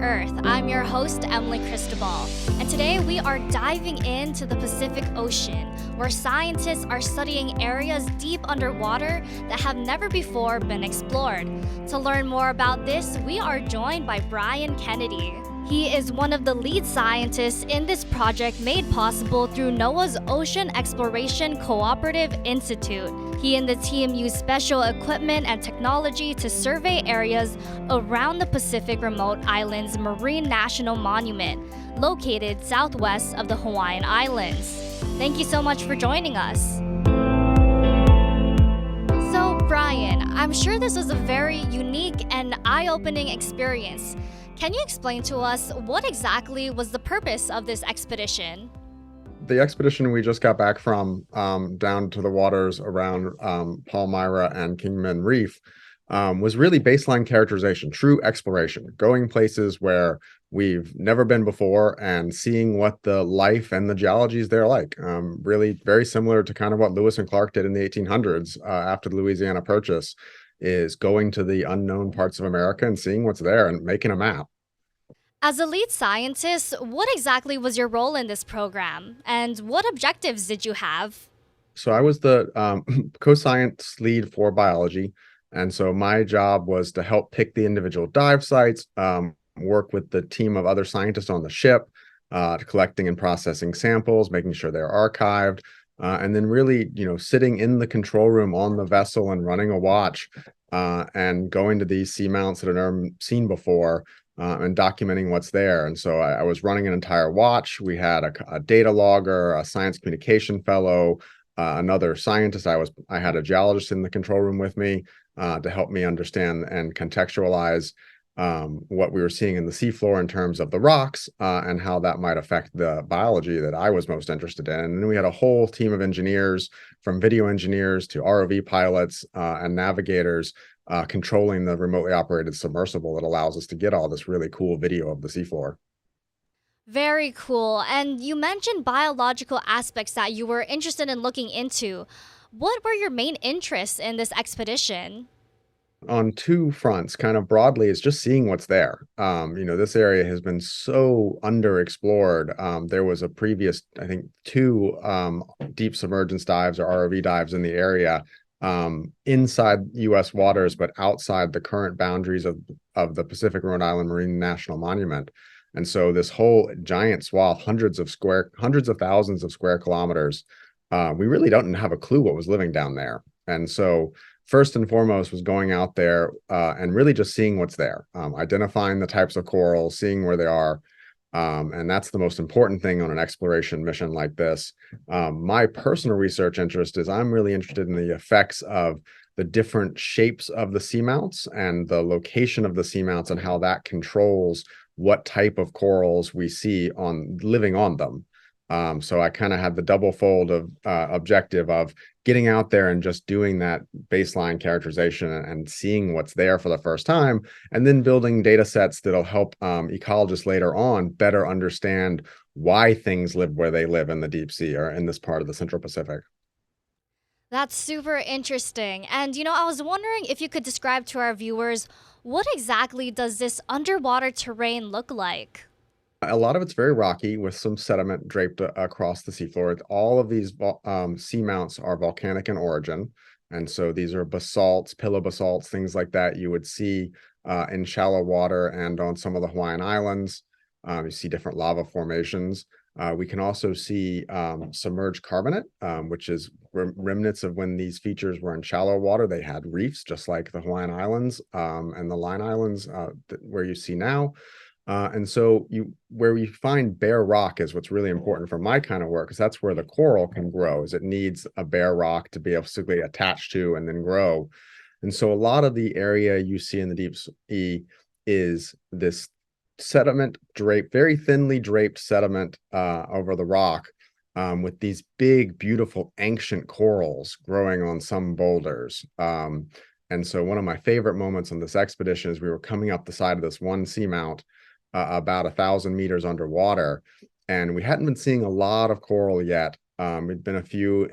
Earth. I'm your host, Emily Cristobal, and today we are diving into the Pacific Ocean, where scientists are studying areas deep underwater that have never before been explored. To learn more about this, we are joined by Brian Kennedy. He is one of the lead scientists in this project made possible through NOAA's Ocean Exploration Cooperative Institute. He and the team use special equipment and technology to survey areas around the Pacific Remote Islands Marine National Monument, located southwest of the Hawaiian Islands. Thank you so much for joining us. So, Brian, I'm sure this was a very unique and eye-opening experience. Can you explain to us what exactly was the purpose of this expedition? The expedition we just got back from down to the waters around Palmyra and Kingman Reef was really baseline characterization, true exploration, going places where we've never been before and seeing what the life and the geology is there like. Really very similar to kind of what Lewis and Clark did in the 1800s after the Louisiana Purchase, is going to the unknown parts of America and seeing what's there and making a map. As a lead scientist, what exactly was your role in this program, and what objectives did you have? So I was the co-science lead for biology. And so my job was to help pick the individual dive sites, work with the team of other scientists on the ship, collecting and processing samples, making sure they're archived, and then really, sitting in the control room on the vessel and running a watch, and going to these seamounts that I've never seen before, and documenting what's there. And so I was running an entire watch. We had a data logger, a science communication fellow, another scientist. I had a geologist in the control room with me to help me understand and contextualize what we were seeing in the seafloor in terms of the rocks and how that might affect the biology that I was most interested in. And then we had a whole team of engineers, from video engineers to ROV pilots and navigators, controlling the remotely operated submersible that allows us to get all this really cool video of the seafloor. Very cool. And you mentioned biological aspects that you were interested in looking into. What were your main interests in this expedition? On two fronts, kind of broadly, is just seeing what's there. This area has been so underexplored. There was a previous, I think, two deep submergence dives or ROV dives in the area, inside U.S. waters, but outside the current boundaries of the Pacific Rhode Island Marine National Monument. And so this whole giant swath, hundreds of thousands of square kilometers, we really don't have a clue what was living down there. And so first and foremost was going out there and really just seeing what's there, identifying the types of coral, seeing where they are. And that's the most important thing on an exploration mission like this. My personal research interest is I'm really interested in the effects of the different shapes of the seamounts and the location of the seamounts and how that controls what type of corals we see living on them. So I kind of had the double fold of objective of getting out there and just doing that baseline characterization and seeing what's there for the first time, and then building data sets that'll help ecologists later on better understand why things live where they live in the deep sea or in this part of the Central Pacific. That's super interesting. And I was wondering if you could describe to our viewers, what exactly does this underwater terrain look like? A lot of it's very rocky with some sediment draped across the seafloor. All of these seamounts are volcanic in origin. And so these are basalts, pillow basalts, things like that you would see in shallow water and on some of the Hawaiian Islands. You see different lava formations. We can also see submerged carbonate, which is remnants of when these features were in shallow water. They had reefs, just like the Hawaiian Islands and the Line Islands where you see now. And so where you find bare rock is what's really important for my kind of work, because that's where the coral can grow, is it needs a bare rock to be able to attach to and then grow. And so a lot of the area you see in the deep sea is this sediment draped, very thinly draped sediment over the rock, with these big, beautiful ancient corals growing on some boulders. And so one of my favorite moments on this expedition is we were coming up the side of this one seamount, about 1,000 meters underwater, and we hadn't been seeing a lot of coral yet. We'd been a few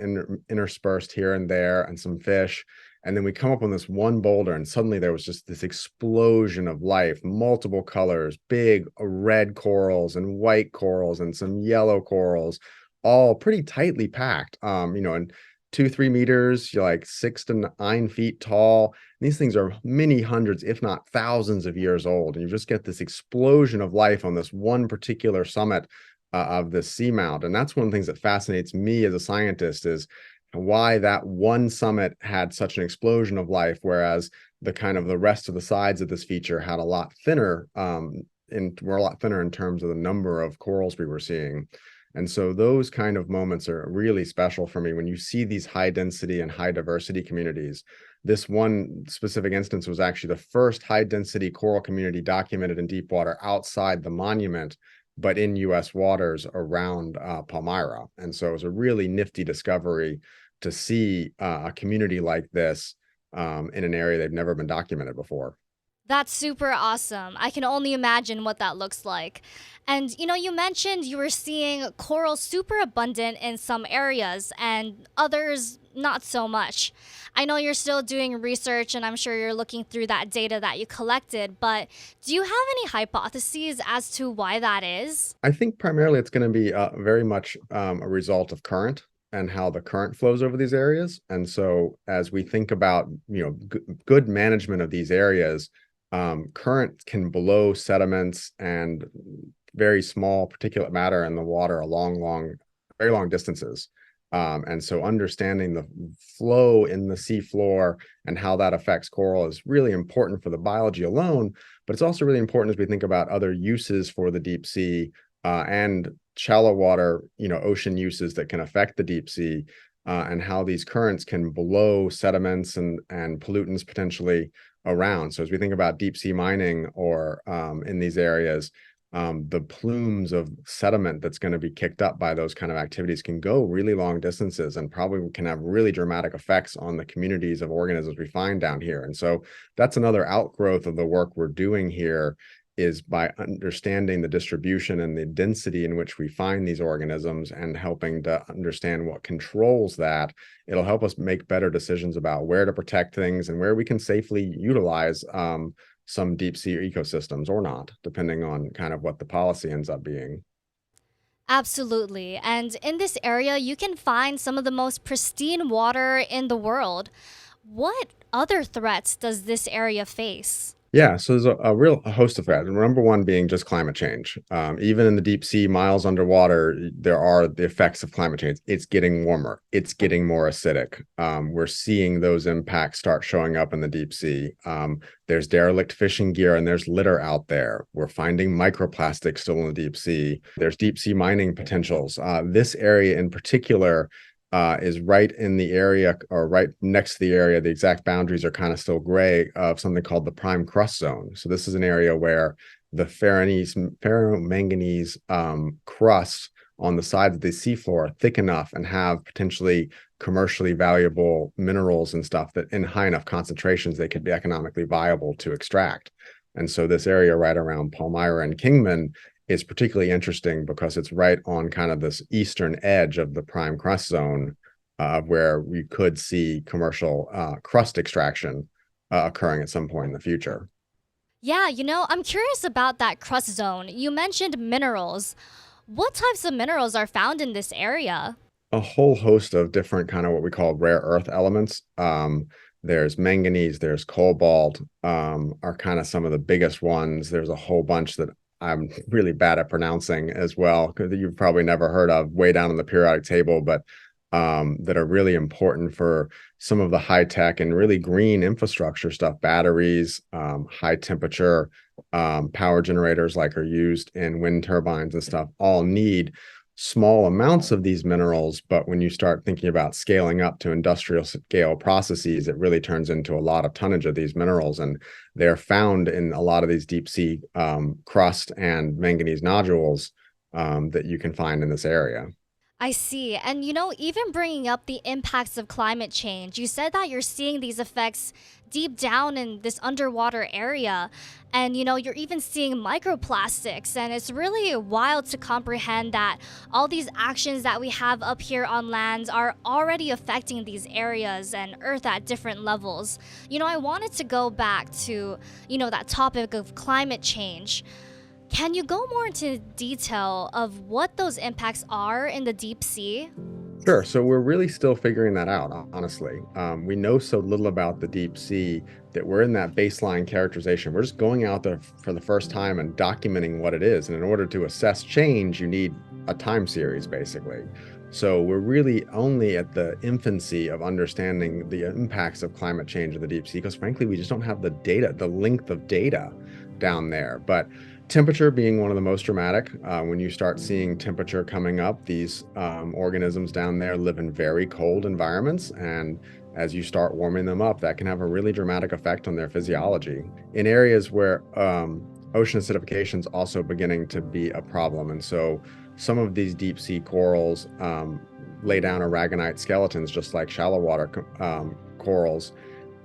interspersed here and there and some fish. And then we come up on this one boulder, and suddenly there was just this explosion of life, multiple colors, big red corals and white corals and some yellow corals, all pretty tightly packed. And 2, 3 meters, you're like 6 to 9 feet tall. These things are many hundreds, if not thousands of years old. And you just get this explosion of life on this one particular summit of this seamount. And that's one of the things that fascinates me as a scientist is why that one summit had such an explosion of life, whereas the rest of the sides of this feature had a lot thinner, were a lot thinner in terms of the number of corals we were seeing. And so those kind of moments are really special for me when you see these high density and high diversity communities. This one specific instance was actually the first high density coral community documented in deep water outside the monument, but in US waters around Palmyra. And so it was a really nifty discovery to see a community like this in an area they've never been documented before. That's super awesome. I can only imagine what that looks like. And you mentioned you were seeing coral super abundant in some areas and others not so much. I know you're still doing research and I'm sure you're looking through that data that you collected, but do you have any hypotheses as to why that is? I think primarily it's going to be very much a result of current and how the current flows over these areas. And so as we think about, good management of these areas, current can blow sediments and very small particulate matter in the water very long distances. And so understanding the flow in the seafloor and how that affects coral is really important for the biology alone, but it's also really important as we think about other uses for the deep sea and shallow water, ocean uses that can affect the deep sea, and how these currents can blow sediments and pollutants potentially around. So as we think about deep sea mining or in these areas, the plumes of sediment that's going to be kicked up by those kind of activities can go really long distances and probably can have really dramatic effects on the communities of organisms we find down here. And so that's another outgrowth of the work we're doing here, is by understanding the distribution and the density in which we find these organisms and helping to understand what controls that. It'll help us make better decisions about where to protect things and where we can safely utilize some deep sea ecosystems or not, depending on kind of what the policy ends up being. Absolutely. And in this area, you can find some of the most pristine water in the world. What other threats does this area face? Yeah, so there's a real host of threats. Number one being just climate change. Even in the deep sea, miles underwater, there are the effects of climate change. It's getting warmer. It's getting more acidic. We're seeing those impacts start showing up in the deep sea. There's derelict fishing gear and there's litter out there. We're finding microplastics still in the deep sea. There's deep sea mining potentials. This area in particular is right in the area or right next to the area. The exact boundaries are kind of still gray, of something called the prime crust zone. So this is an area where the ferromanganese crust on the sides of the seafloor are thick enough and have potentially commercially valuable minerals and stuff that in high enough concentrations they could be economically viable to extract. And so this area right around Palmyra and Kingman is particularly interesting because it's right on kind of this eastern edge of the prime crust zone, where we could see commercial crust extraction occurring at some point in the future. Yeah, I'm curious about that crust zone. You mentioned minerals. What types of minerals are found in this area? A whole host of different kind of what we call rare earth elements. There's manganese, there's cobalt, are kind of some of the biggest ones. There's a whole bunch that I'm really bad at pronouncing as well, because you've probably never heard of way down on the periodic table, but that are really important for some of the high tech and really green infrastructure stuff. Batteries, high temperature power generators like are used in wind turbines and stuff all need small amounts of these minerals, but when you start thinking about scaling up to industrial scale processes, it really turns into a lot of tonnage of these minerals, and they're found in a lot of these deep sea crust and manganese nodules that you can find in this area. I see. And even bringing up the impacts of climate change, you said that you're seeing these effects deep down in this underwater area. And you're even seeing microplastics. And it's really wild to comprehend that all these actions that we have up here on land are already affecting these areas and Earth at different levels. I wanted to go back to, that topic of climate change. Can you go more into detail of what those impacts are in the deep sea? Sure. So we're really still figuring that out, honestly. We know so little about the deep sea that we're in that baseline characterization. We're just going out there for the first time and documenting what it is. And in order to assess change, you need a time series, basically. So we're really only at the infancy of understanding the impacts of climate change in the deep sea, because frankly, we just don't have the data, the length of data down there. But temperature being one of the most dramatic. When you start seeing temperature coming up, these organisms down there live in very cold environments. And as you start warming them up, that can have a really dramatic effect on their physiology. In areas where ocean acidification is also beginning to be a problem. And so some of these deep sea corals lay down aragonite skeletons, just like shallow water corals,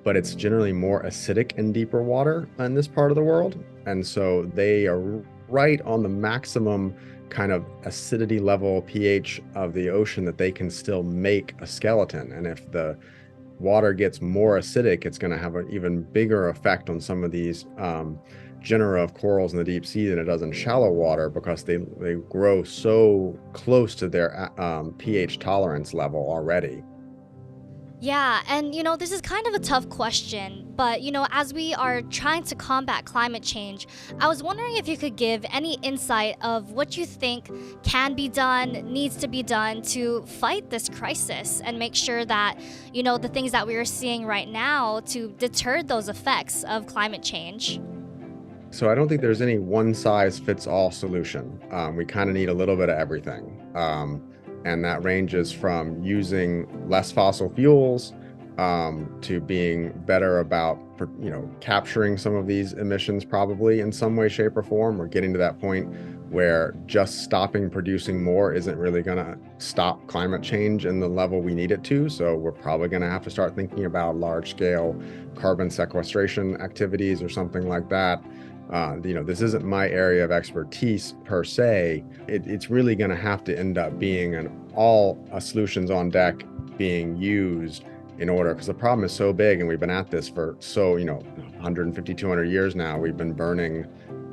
but it's generally more acidic in deeper water in this part of the world. And so they are right on the maximum kind of acidity level pH of the ocean that they can still make a skeleton. And if the water gets more acidic, it's going to have an even bigger effect on some of these genera of corals in the deep sea than it does in shallow water, because they grow so close to their pH tolerance level already. Yeah, and this is kind of a tough question, but as we are trying to combat climate change, I was wondering if you could give any insight of what you think can be done, needs to be done to fight this crisis and make sure that, the things that we are seeing right now to deter those effects of climate change. So I don't think there's any one size fits all solution. We kind of need a little bit of everything. And that ranges from using less fossil fuels to being better about, capturing some of these emissions probably in some way, shape, or form. We're getting to that point where just stopping producing more isn't really going to stop climate change in the level we need it to. So we're probably going to have to start thinking about large scale carbon sequestration activities or something like that. This isn't my area of expertise per se. It's really going to have to end up being all solutions on deck being used in order, because the problem is so big, and we've been at this for 150, 200 years now. We've been burning,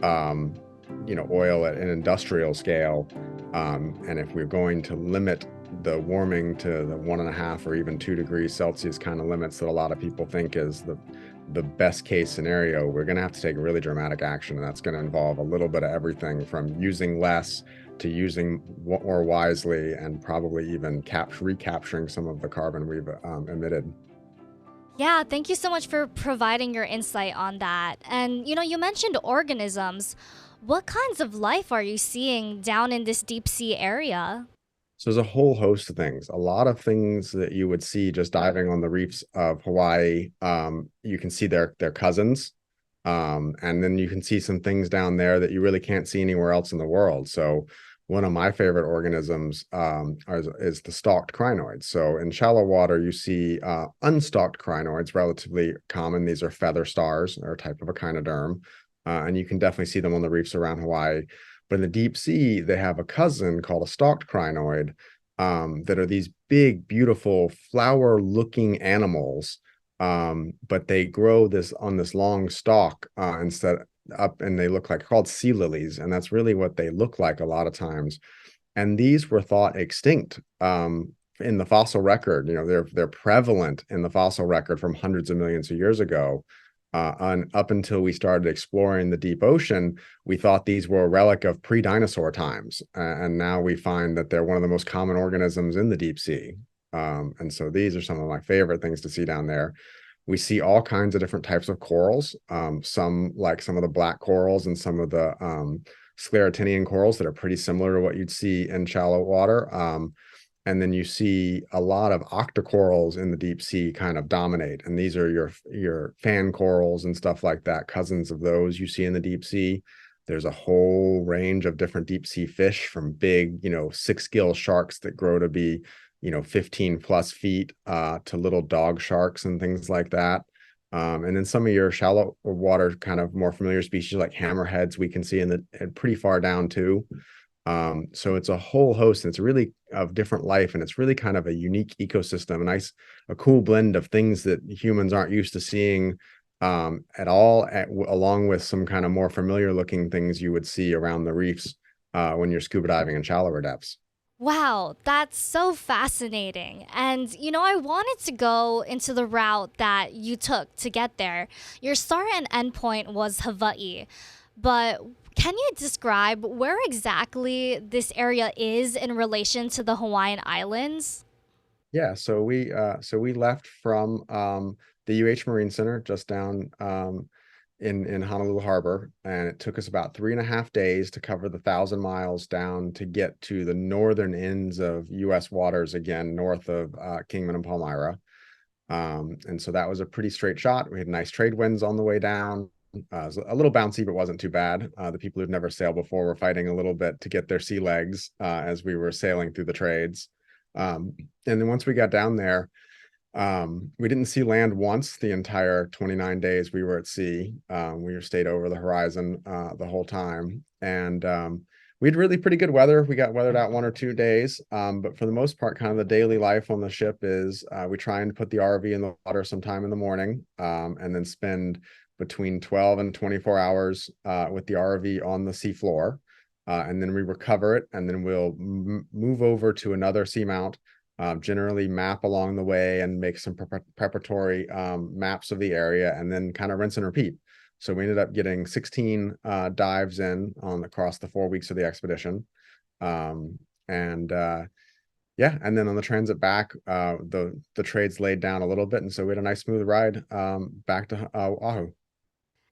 oil at an industrial scale. And if we're going to limit the warming to the 1.5 or even 2 degrees Celsius kind of limits that a lot of people think is the best case scenario, we're going to have to take really dramatic action. And that's going to involve a little bit of everything from using less to using more wisely, and probably even recapturing some of the carbon we've emitted. Yeah, thank you so much for providing your insight on that. And you mentioned organisms. What kinds of life are you seeing down in this deep sea area? So there's a whole host of things, a lot of things that you would see just diving on the reefs of Hawaii. You can see their cousins. And then you can see some things down there that you really can't see anywhere else in the world. So one of my favorite organisms is the stalked crinoids. So in shallow water, you see unstalked crinoids, relatively common. These are feather stars. They're a type of echinoderm. And you can definitely see them on the reefs around Hawaii. But in the deep sea, they have a cousin called a stalked crinoid, that are these big, beautiful flower-looking animals. But they grow on this long stalk instead up, and they look like, called sea lilies, and that's really what they look like a lot of times. And these were thought extinct in the fossil record. They're prevalent in the fossil record from hundreds of millions of years ago. Up until we started exploring the deep ocean, we thought these were a relic of pre-dinosaur times, and now we find that they're one of the most common organisms in the deep sea. And so these are some of my favorite things to see down there. We see all kinds of different types of corals, some like some of the black corals and some of the sclerotinian corals that are pretty similar to what you'd see in shallow water. And then you see a lot of octocorals in the deep sea kind of dominate. And these are your fan corals and stuff like that, cousins of those you see in the deep sea. There's a whole range of different deep sea fish, from big, 6 gill sharks that grow to be, 15 plus feet, to little dog sharks and things like that. And then some of your shallow water, kind of more familiar species like hammerheads, we can see in the and pretty far down too. So it's a whole host, and it's really of different life, and it's really kind of a unique ecosystem, a cool blend of things that humans aren't used to seeing at all, along with some kind of more familiar looking things you would see around the reefs when you're scuba diving in shallower depths. Wow, that's so fascinating. And I wanted to go into the route that you took to get there. Your start and end point was Hawaii. But can you describe where exactly this area is in relation to the Hawaiian Islands? Yeah, so we left from the UH Marine Center just down in Honolulu Harbor, and it took us about 3.5 days to cover the 1,000 miles down to get to the northern ends of U.S. waters again, north of Kingman and Palmyra. And so that was a pretty straight shot. We had nice trade winds on the way down. It was a little bouncy, but wasn't too bad. The people who've never sailed before were fighting a little bit to get their sea legs as we were sailing through the trades. And then once we got down there, we didn't see land once the entire 29 days we were at sea. We stayed over the horizon the whole time. And we had really pretty good weather. We got weathered out 1 or 2 days. But for the most part, kind of the daily life on the ship is we try and put the RV in the water sometime in the morning, and then spend between 12 and 24 hours with the RV on the seafloor. And then we recover it, and then we'll move over to another seamount, generally map along the way and make some preparatory maps of the area, and then kind of rinse and repeat. So we ended up getting 16 dives in across the 4 weeks of the expedition. And yeah, and then on the transit back, the trades laid down a little bit, and so we had a nice smooth ride back to Oahu.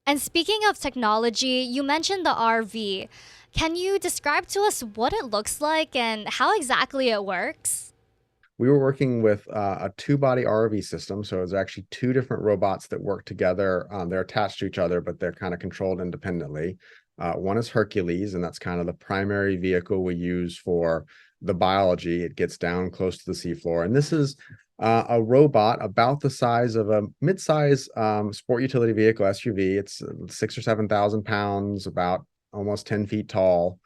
And speaking of technology, you mentioned the RV. Can you describe to us what it looks like and how exactly it works? We were working with a two-body ROV system, so it's actually two different robots that work together. They're attached to each other, but they're kind of controlled independently. One is Hercules, and that's kind of the primary vehicle we use for the biology. It gets down close to the seafloor, and this is a robot about the size of a mid-size sport utility vehicle SUV. It's 6 or 7 thousand pounds, about almost 10 feet tall,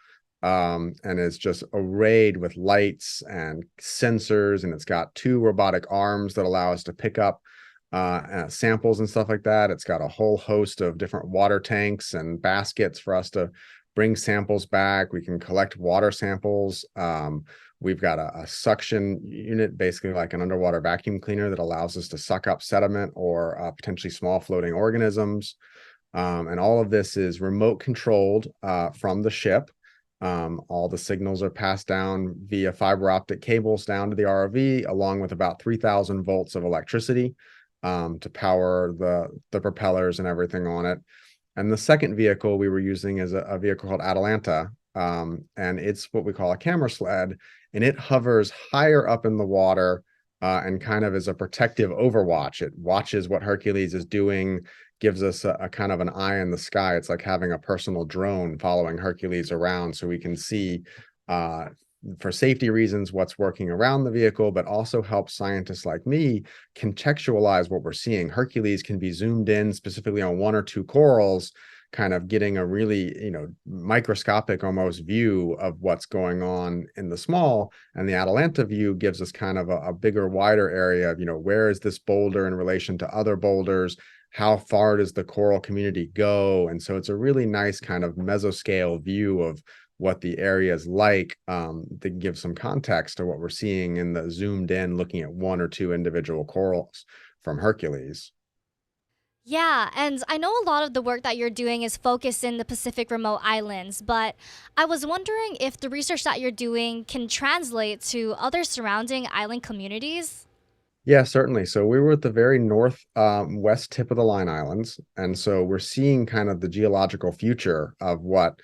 and is just arrayed with lights and sensors, and it's got two robotic arms that allow us to pick up samples and stuff like that. It's got a whole host of different water tanks and baskets for us to bring samples back. We can collect water samples. We've got a suction unit, basically like an underwater vacuum cleaner, that allows us to suck up sediment or potentially small floating organisms. And all of this is remote controlled from the ship. All the signals are passed down via fiber optic cables down to the ROV, along with about 3,000 volts of electricity to power the propellers and everything on it. And the second vehicle we were using is a vehicle called Atalanta, and it's what we call a camera sled, and it hovers higher up in the water and kind of is a protective overwatch. It watches what Hercules is doing, gives us a kind of an eye in the sky. It's like having a personal drone following Hercules around, so we can see for safety reasons what's working around the vehicle, but also help scientists like me contextualize what we're seeing. Hercules can be zoomed in specifically on one or two corals, kind of getting a really, microscopic almost view of what's going on in the small. And the Atalanta view gives us kind of a bigger, wider area of, where is this boulder in relation to other boulders? How far does the coral community go? And so it's a really nice kind of mesoscale view of what the area is like, that gives some context to what we're seeing in the zoomed in, looking at one or two individual corals from Hercules. Yeah, and I know a lot of the work that you're doing is focused in the Pacific remote islands, but I was wondering if the research that you're doing can translate to other surrounding island communities. Yeah, certainly. So we were at the very north west tip of the Line Islands, and so we're seeing kind of the geological future of what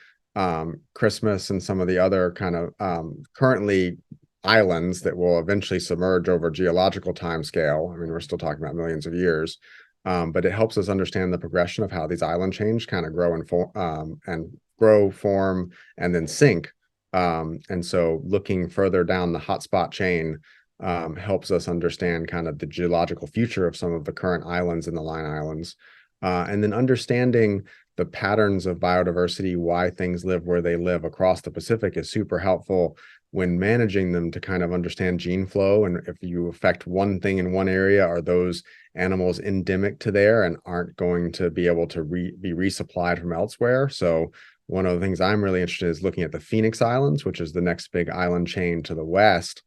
Christmas and some of the other kind of currently islands that will eventually submerge over geological time scale. I mean, we're still talking about millions of years. but it helps us understand the progression of how these island chains kind of grow and grow, form, and then sink. And so looking further down the hotspot chain helps us understand kind of the geological future of some of the current islands in the Line Islands. And then understanding the patterns of biodiversity, why things live where they live across the Pacific is super helpful when managing them to kind of understand gene flow. And if you affect one thing in one area, are those animals endemic to there and aren't going to be able to be resupplied from elsewhere? So one of the things I'm really interested in is looking at the Phoenix Islands, which is the next big island chain to the west,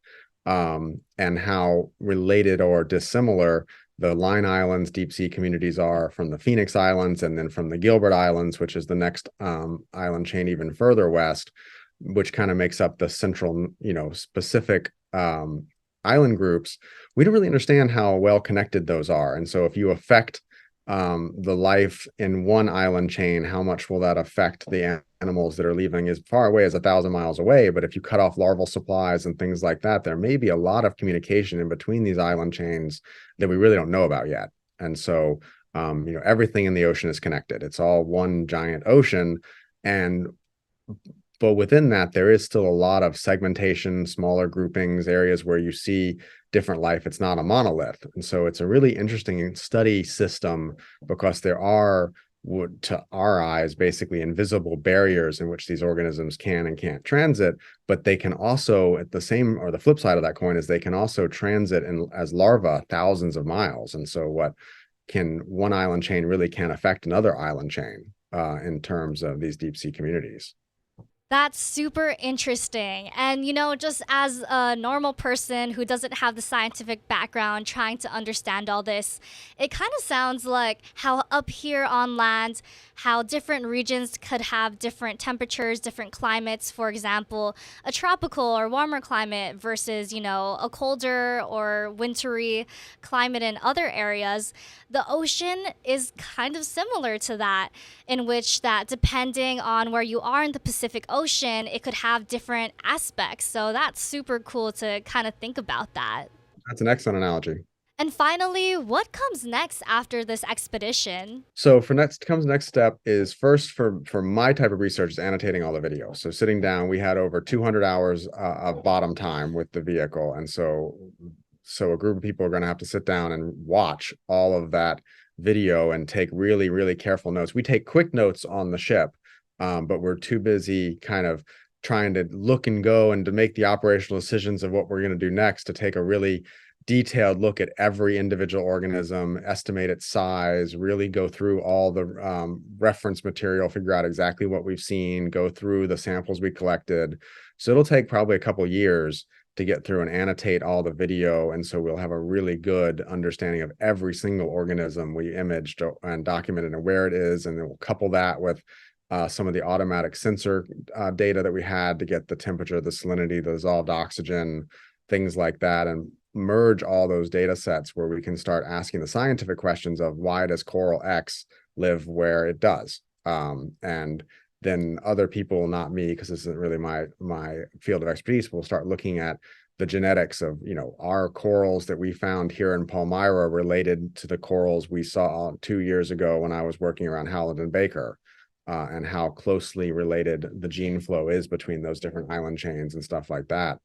and how related or dissimilar the Line Islands deep sea communities are from the Phoenix Islands, and then from the Gilbert Islands, which is the next island chain even further west, which kind of makes up the central, specific island groups. We don't really understand how well connected those are. And so if you affect the life in one island chain, how much will that affect the animals that are leaving as far away as 1,000 miles away? But if you cut off larval supplies and things like that, there may be a lot of communication in between these island chains that we really don't know about yet. And so, everything in the ocean is connected. It's all one giant ocean. But within that, there is still a lot of segmentation, smaller groupings, areas where you see different life. It's not a monolith. And so it's a really interesting study system because there are, to our eyes, basically invisible barriers in which these organisms can and can't transit, but they can also, at the same or the flip side of that coin, is they can also transit as larvae thousands of miles. And so one island chain really can affect another island chain in terms of these deep sea communities. That's super interesting. And, just as a normal person who doesn't have the scientific background trying to understand all this, it kind of sounds like how up here on land, how different regions could have different temperatures, different climates. For example, a tropical or warmer climate versus, a colder or wintry climate in other areas. The ocean is kind of similar to that, in which that depending on where you are in the Pacific Ocean, it could have different aspects. So that's super cool to kind of think about that. That's an excellent analogy. And finally, what comes next after this expedition? So next step is first for my type of research is annotating all the videos. So sitting down, we had over 200 hours of bottom time with the vehicle, and so a group of people are going to have to sit down and watch all of that video and take really, really careful notes. We take quick notes on the ship, but we're too busy kind of trying to look and go and to make the operational decisions of what we're going to do next to take a really detailed look at every individual organism, estimate its size, really go through all the reference material, figure out exactly what we've seen, go through the samples we collected. So it'll take probably a couple years to get through and annotate all the video. And so we'll have a really good understanding of every single organism we imaged and documented and where it is. And then we'll couple that with some of the automatic sensor data that we had to get the temperature, the salinity, the dissolved oxygen, things like that, and merge all those data sets where we can start asking the scientific questions of why does coral X live where it does? And then other people, not me, because this isn't really my field of expertise, will start looking at the genetics of, our corals that we found here in Palmyra related to the corals we saw 2 years ago when I was working around Howland and Baker, and how closely related the gene flow is between those different island chains and stuff like that.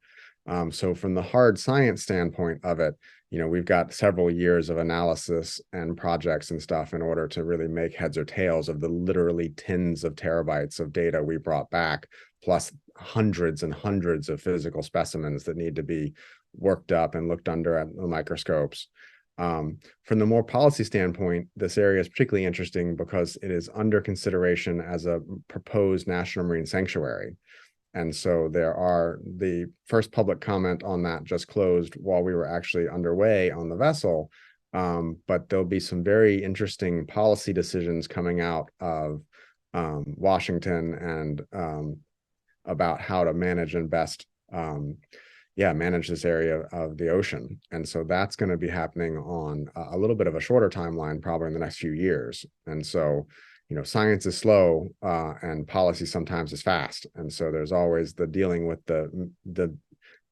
So from the hard science standpoint of it, we've got several years of analysis and projects and stuff in order to really make heads or tails of the literally tens of terabytes of data we brought back, plus hundreds and hundreds of physical specimens that need to be worked up and looked under at the microscopes. From the more policy standpoint, this area is particularly interesting because it is under consideration as a proposed national marine sanctuary. And so the first public comment on that just closed while we were actually underway on the vessel. But there'll be some very interesting policy decisions coming out of Washington and about how to manage and best manage this area of the ocean. And so that's going to be happening on a little bit of a shorter timeline, probably in the next few years. And so science is slow and policy sometimes is fast. And so there's always the dealing with the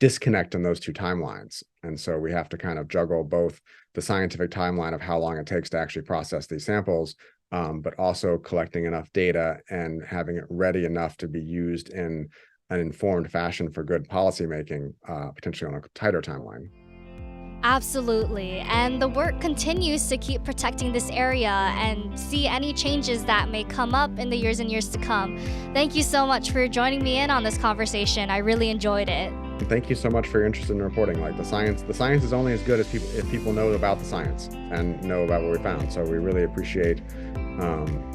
disconnect in those two timelines. And so we have to kind of juggle both the scientific timeline of how long it takes to actually process these samples, but also collecting enough data and having it ready enough to be used in an informed fashion for good policymaking, potentially on a tighter timeline. Absolutely. And the work continues to keep protecting this area and see any changes that may come up in the years and years to come. Thank you so much for joining me in on this conversation. I really enjoyed it. Thank you so much for your interest in reporting. Like the science is only as good as if people know about the science and know about what we found. So we really appreciate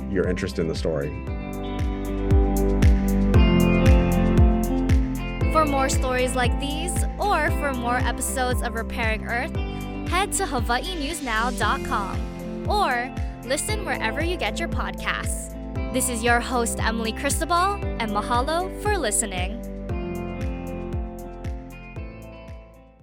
your interest in the story. For more stories like these, or for more episodes of Repairing Earth, head to hawaiinewsnow.com or listen wherever you get your podcasts. This is your host, Emily Cristobal, and mahalo for listening.